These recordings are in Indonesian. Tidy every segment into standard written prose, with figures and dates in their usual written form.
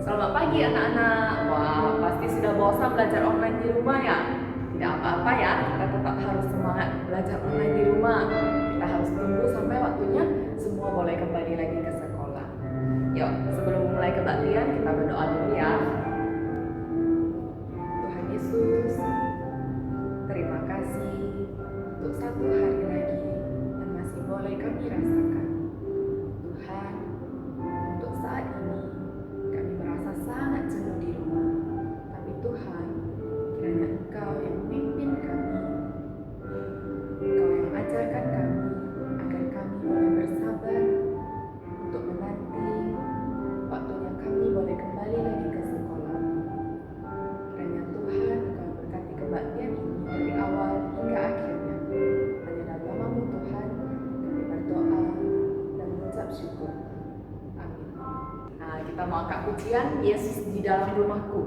Selamat pagi anak-anak. Wah, pasti sudah bosan belajar online di rumah ya? Tidak apa-apa ya, kita tetap harus semangat belajar online di rumah. Kita harus tunggu sampai waktunya semua boleh kembali lagi ke sekolah. Yuk, sebelum mulai kebaktian kita berdoa dulu ya. Tuhan Yesus, terima kasih untuk satu hari lagi yang masih boleh kami rasakan. Tuhan, untuk saat ini kami merasa sangat jenuh di rumah. Tapi Tuhan, kiranya Engkau yang memimpin kami, Engkau yang ajarkan kami agar kami boleh bersabar untuk menanti waktunya kami boleh kembali lagi ke sekolah. Kiranya Tuhan Engkau berkati kebaktian ini dari awal hingga akhirnya. Hanya dalam nama-Mu Tuhan kami berdoa dan mengucap syukur. Amin. Nah, kita mau angkat pujian Yesus di dalam rumahku.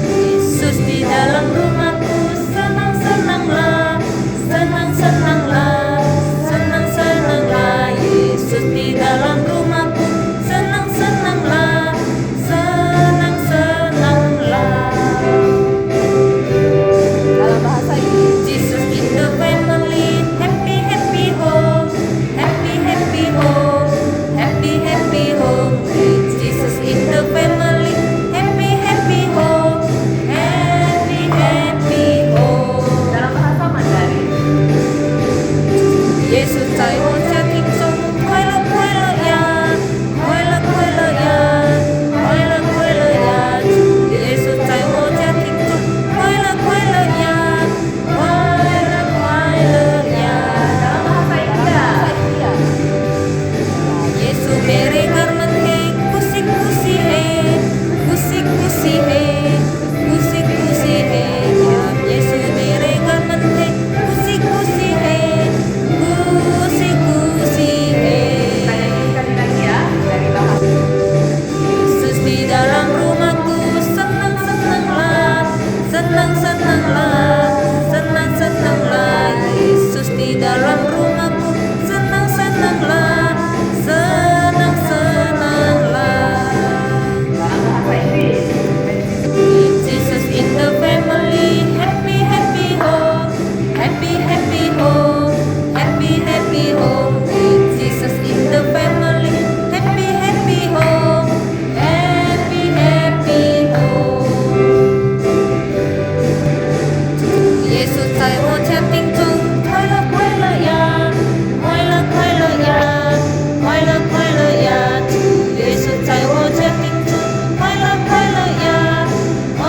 Yesus di dalam rumahku, senang-senanglah, senang-senanglah, senang-senanglah. Yesus di dalam rumahku, senang-senanglah, senang-senanglah. Dalam bahasa Inggris, Jesus in the family, happy happy home, happy happy home, happy happy home. Jesus in the family, happy happy home, happy happy home. dalam bahasa Mandarin, 耶稣在我家庭中，快乐快乐呀，快乐快乐呀，快乐快乐呀。耶稣在我家庭中，快乐快乐呀，快乐快乐呀。 dalam bahasa India, 예수 मेरे घर में है, खुशी खुशी है, खुशी खुशी है, खुशी खुशी है। येसु मेरे घर में है, खुशी खुशी है, खुशी खुशी है। saya sekali lagi ya dari bahasa Yesus di dalam rumahku, senang senanglah, senang senanglah, senang senanglah. Yesus di dalam rumahku, senang senanglah, senang senanglah. dalam bahasa Inggris. Jesus in the family, happy happy home, happy happy home, happy happy home. Jesus in the family, happy happy home, happy happy home. 耶稣在我家庭中，快乐快乐呀，快乐快乐呀，快乐快乐呀。耶稣在我家庭中，快乐快乐呀，快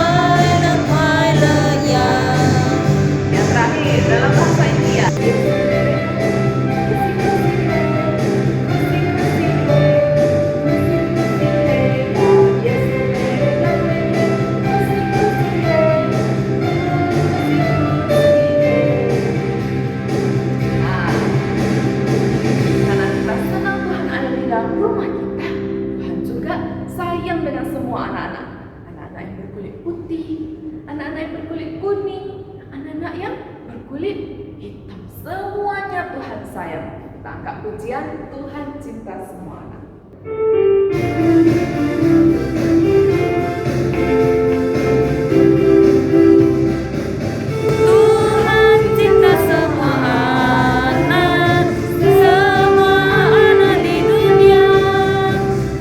乐快乐呀。 Yang terakhir dalam bahasa India. Nah, karena kita senang Tuhan ada di dalam rumah kita, Tuhan juga sayang dengan semua anak-anak. Anak-anak yang berkulit putih, anak-anak yang berkulit kuning, anak-anak yang berkulit hitam. Semuanya Tuhan sayang. Kita angkat pujian, Tuhan cinta semua anak. Tuhan cinta semua anak di dunia.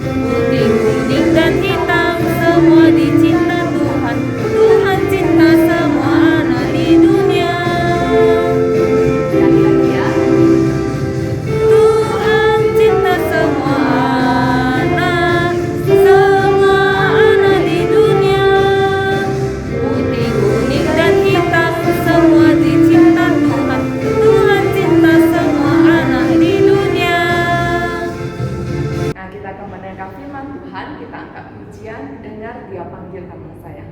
Putih, kuning, dan hitam, semua dicinta Tuhan. Tuhan cinta semua anak di dunia. Sekali lagi ya. Tuhan cinta semua anak di dunia. Putih, kuning, dan hitam, semua dicinta Tuhan. Tuhan cinta semua anak di dunia. Nah, kita akan mendengar firman Tuhan, kita angkat pujian, dengar Dia panggil nama saya.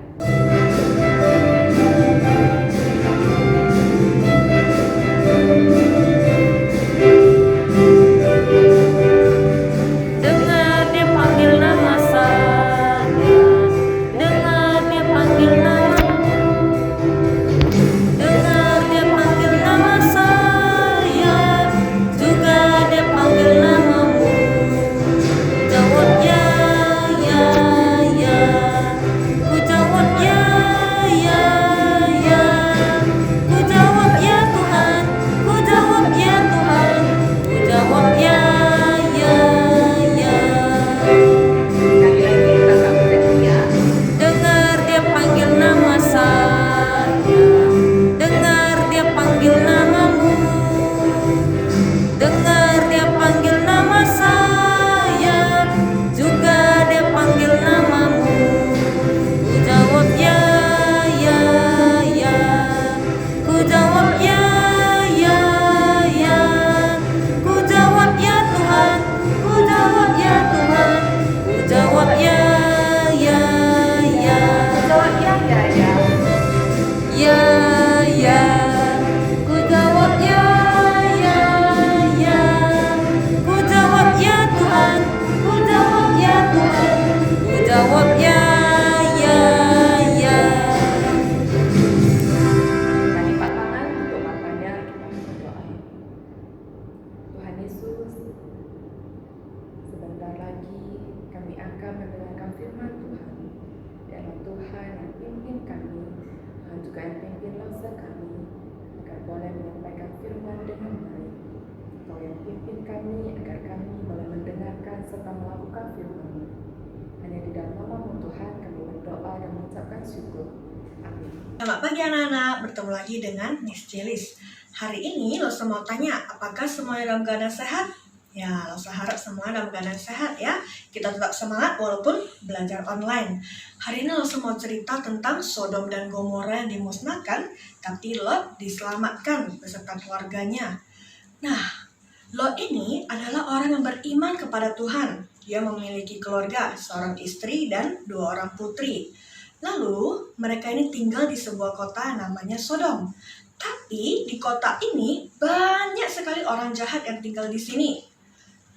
Dengar dia panggil nama saya, dengar dia panggil nama, dengar dia panggil nama saya. kami agar kami boleh mendengarkan serta melakukan firman-Mu. Hanya di dalam nama-Mu Tuhan kami berdoa dan mengucapkan syukur. Amin. Selamat pagi anak-anak, bertemu lagi dengan Miss Jelis. Hari ini Losa mau tanya, apakah semuanya dalam keadaan sehat? Ya, Losa harap semua dalam keadaan sehat ya. Kita tetap semangat walaupun belajar online. Hari ini Losa mau cerita tentang Sodom dan Gomora yang dimusnahkan, tapi Lot diselamatkan beserta keluarganya. Nah, Lot ini adalah orang yang beriman kepada Tuhan. Dia memiliki keluarga, seorang istri dan 2 orang putri. Lalu, mereka ini tinggal di sebuah kota namanya Sodom. Tapi, di kota ini banyak sekali orang jahat yang tinggal di sini.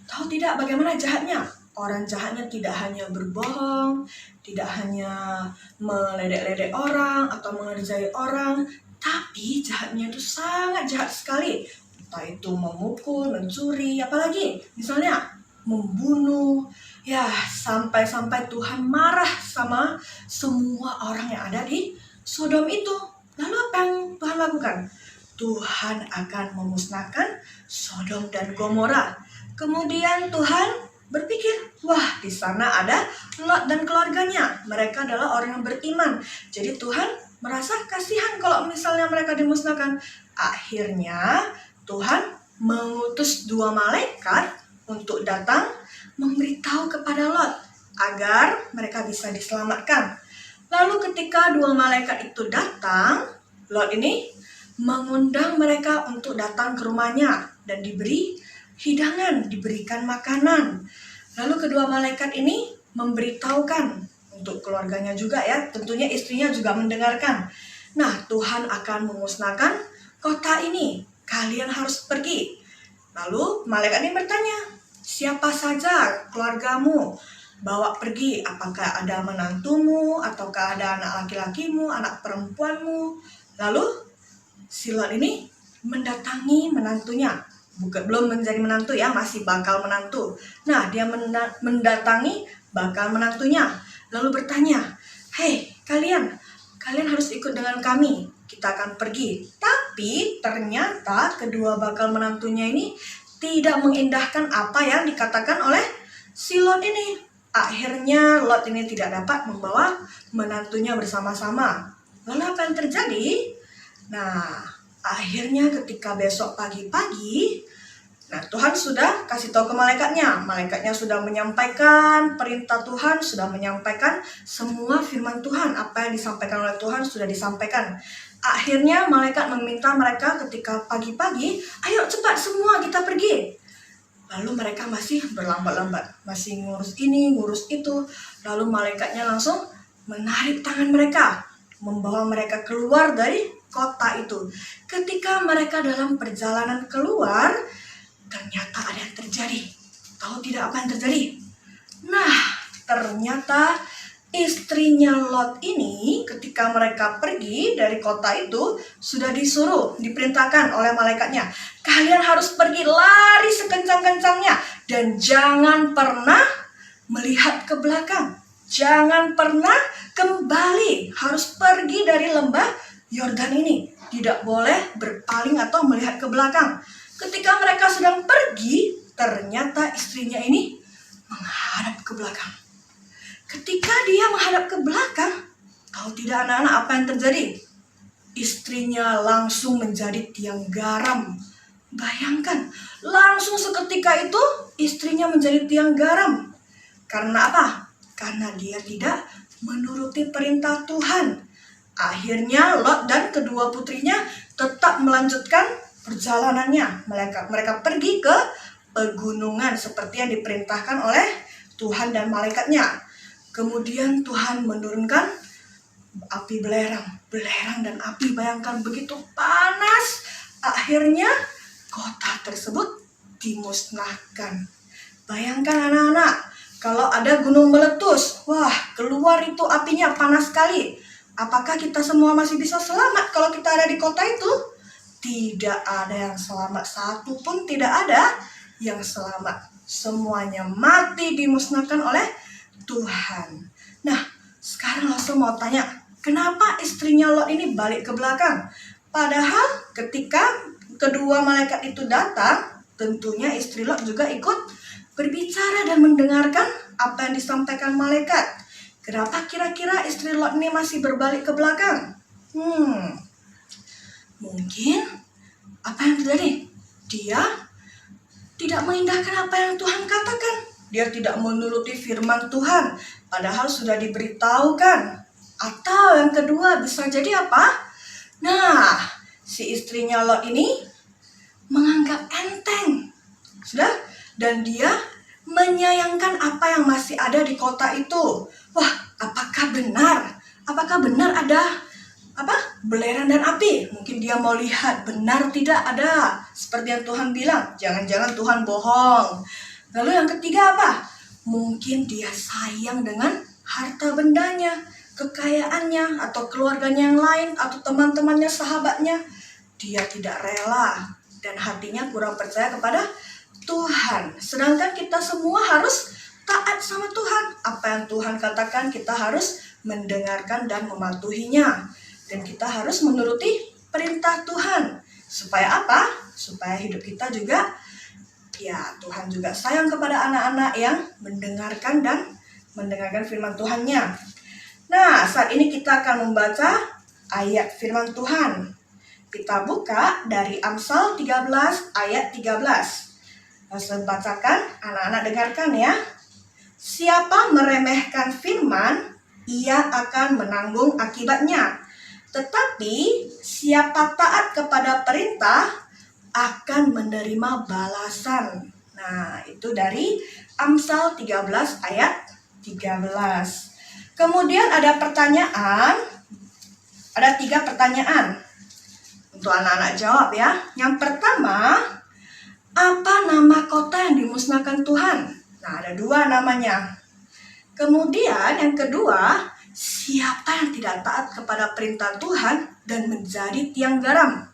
Tahu tidak bagaimana jahatnya? Orang jahatnya tidak hanya berbohong, tidak hanya meledek-ledek orang atau mengerjai orang, tapi jahatnya itu sangat jahat sekali. Entah itu memukul, mencuri, apalagi misalnya membunuh. Ya, sampai-sampai Tuhan marah sama semua orang yang ada di Sodom itu. Lalu apa yang Tuhan lakukan? Tuhan akan memusnahkan Sodom dan Gomora. Kemudian Tuhan berpikir, wah di sana ada Lot dan keluarganya. Mereka adalah orang yang beriman. Jadi Tuhan merasa kasihan kalau misalnya mereka dimusnahkan. Akhirnya Tuhan mengutus 2 malaikat untuk datang memberitahu kepada Lot agar mereka bisa diselamatkan. Lalu ketika 2 malaikat itu datang, Lot ini mengundang mereka untuk datang ke rumahnya dan diberi hidangan, diberikan makanan. Lalu kedua malaikat ini memberitahukan untuk keluarganya juga ya, tentunya istrinya juga mendengarkan. Nah, Tuhan akan memusnahkan kota ini, kalian harus pergi. Lalu malaikat ini bertanya, siapa saja keluargamu bawa pergi? Apakah ada menantumu, ataukah ada anak laki-lakimu, anak perempuanmu? Lalu si Lot ini mendatangi menantunya. Belum menjadi menantu ya, masih bakal menantu. Nah, dia mendatangi bakal menantunya. Lalu bertanya, hei kalian harus ikut dengan kami. Kita akan pergi. Tapi ternyata kedua bakal menantunya ini tidak mengindahkan apa yang dikatakan oleh si Lot ini. Akhirnya Lot ini tidak dapat membawa menantunya bersama-sama. Lalu apa yang terjadi? Nah, akhirnya ketika besok pagi-pagi, nah Tuhan sudah kasih tahu ke malaikatnya. Malaikatnya sudah menyampaikan perintah Tuhan, sudah menyampaikan semua firman Tuhan. Apa yang disampaikan oleh Tuhan sudah disampaikan. Akhirnya malaikat meminta mereka ketika pagi-pagi, ayo cepat semua kita pergi. Lalu mereka masih berlambat-lambat, masih ngurus ini, ngurus itu. Lalu malaikatnya langsung menarik tangan mereka, membawa mereka keluar dari kota itu. Ketika mereka dalam perjalanan keluar, ternyata ada yang terjadi. Tahu tidak apa yang terjadi? Nah, ternyata istrinya Lot ini ketika mereka pergi dari kota itu sudah disuruh, diperintahkan oleh malaikatnya, kalian harus pergi lari sekencang-kencangnya dan jangan pernah melihat ke belakang. Jangan pernah kembali, harus pergi dari lembah Yordan ini. Tidak boleh berpaling atau melihat ke belakang. Ketika mereka sedang pergi, ternyata istrinya ini menghadap ke belakang. Ketika dia menghadap ke belakang, tahu tidak anak-anak apa yang terjadi? Istrinya langsung menjadi tiang garam. Bayangkan, langsung seketika itu istrinya menjadi tiang garam. Karena apa? Karena dia tidak menuruti perintah Tuhan. Akhirnya Lot dan kedua putrinya tetap melanjutkan perjalanannya. Mereka pergi ke pegunungan seperti yang diperintahkan oleh Tuhan dan malaikatnya. Kemudian Tuhan menurunkan api belerang dan api, bayangkan begitu panas. Akhirnya kota tersebut dimusnahkan. Bayangkan anak-anak, kalau ada gunung meletus, wah keluar itu apinya panas sekali. Apakah kita semua masih bisa selamat kalau kita ada di kota itu? Tidak ada yang selamat, satu pun tidak ada yang selamat. Semuanya mati, dimusnahkan oleh Tuhan. Nah, sekarang langsung mau tanya, kenapa istrinya Lot ini balik ke belakang? Padahal ketika kedua malaikat itu datang, tentunya istri Lot juga ikut berbicara dan mendengarkan apa yang disampaikan malaikat. Kenapa kira-kira istri Lot ini masih berbalik ke belakang? Mungkin apa yang terjadi? Dia tidak mengindahkan apa yang Tuhan katakan. Dia tidak menuruti firman Tuhan, padahal sudah diberitahukan. Atau yang kedua bisa jadi apa? Nah, si istrinya Lot ini menganggap enteng, sudah, dan dia menyayangkan apa yang masih ada di kota itu. Wah, apakah benar? Apakah benar ada belerang dan api? Mungkin dia mau lihat benar tidak ada seperti yang Tuhan bilang. Jangan-jangan Tuhan bohong. Lalu yang ketiga apa? Mungkin dia sayang dengan harta bendanya, kekayaannya, atau keluarganya yang lain, atau teman-temannya, sahabatnya. Dia tidak rela dan hatinya kurang percaya kepada Tuhan. Sedangkan kita semua harus taat sama Tuhan. Apa yang Tuhan katakan kita harus mendengarkan dan mematuhinya. Dan kita harus menuruti perintah Tuhan. Supaya apa? Supaya hidup kita juga, ya Tuhan juga sayang kepada anak-anak yang mendengarkan firman Tuhannya. Nah, saat ini kita akan membaca ayat firman Tuhan. Kita buka dari Amsal 13 ayat 13. Langsung bacakan, anak-anak dengarkan ya. Siapa meremehkan firman, ia akan menanggung akibatnya. Tetapi siapa taat kepada perintah akan menerima balasan. Nah, itu dari Amsal 13 ayat 13. Kemudian ada pertanyaan, ada 3 pertanyaan untuk anak-anak jawab ya. Yang pertama, apa nama kota yang dimusnahkan Tuhan? Nah, ada 2 namanya. Kemudian yang kedua, siapa yang tidak taat kepada perintah Tuhan dan menjadi tiang garam?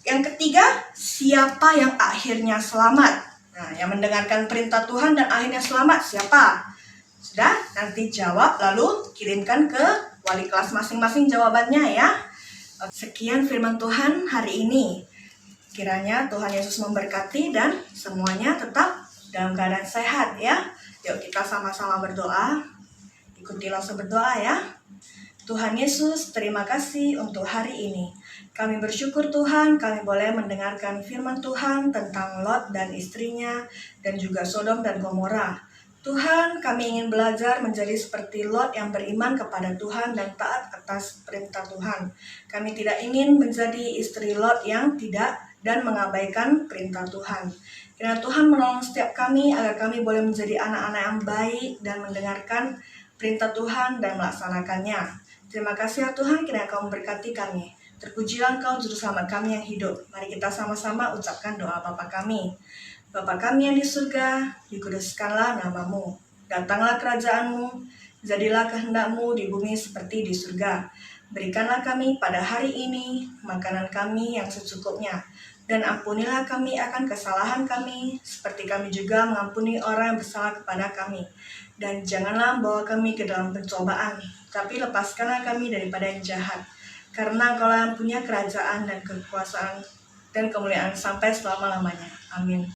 Yang ketiga, siapa yang akhirnya selamat? Nah, yang mendengarkan perintah Tuhan dan akhirnya selamat, siapa? Sudah, nanti jawab lalu kirimkan ke wali kelas masing-masing jawabannya ya. Sekian firman Tuhan hari ini. Kiranya Tuhan Yesus memberkati dan semuanya tetap dalam keadaan sehat ya. Yuk kita sama-sama berdoa. Ikutilah berdoa ya. Tuhan Yesus, terima kasih untuk hari ini. Kami bersyukur Tuhan, kami boleh mendengarkan firman Tuhan tentang Lot dan istrinya, dan juga Sodom dan Gomora. Tuhan, kami ingin belajar menjadi seperti Lot yang beriman kepada Tuhan dan taat atas perintah Tuhan. Kami tidak ingin menjadi istri Lot yang tidak dan mengabaikan perintah Tuhan. Kiranya Tuhan menolong setiap kami agar kami boleh menjadi anak-anak yang baik dan mendengarkan perintah Tuhan dan melaksanakannya. Terima kasih ya Tuhan, kiranya Kau memberkati kami. Terpujilah Engkau Juru Selamat kami yang hidup. Mari kita sama-sama ucapkan doa Bapa kami. Bapa kami yang di surga, dikuduskanlah nama-Mu. Datanglah kerajaan-Mu, jadilah kehendak-Mu di bumi seperti di surga. Berikanlah kami pada hari ini makanan kami yang secukupnya. Dan ampunilah kami akan kesalahan kami, seperti kami juga mengampuni orang yang bersalah kepada kami. Dan janganlah membawa kami ke dalam pencobaan, tapi lepaskanlah kami daripada yang jahat. Karena Engkau yang punya kerajaan dan kekuasaan dan kemuliaan sampai selama-lamanya. Amin.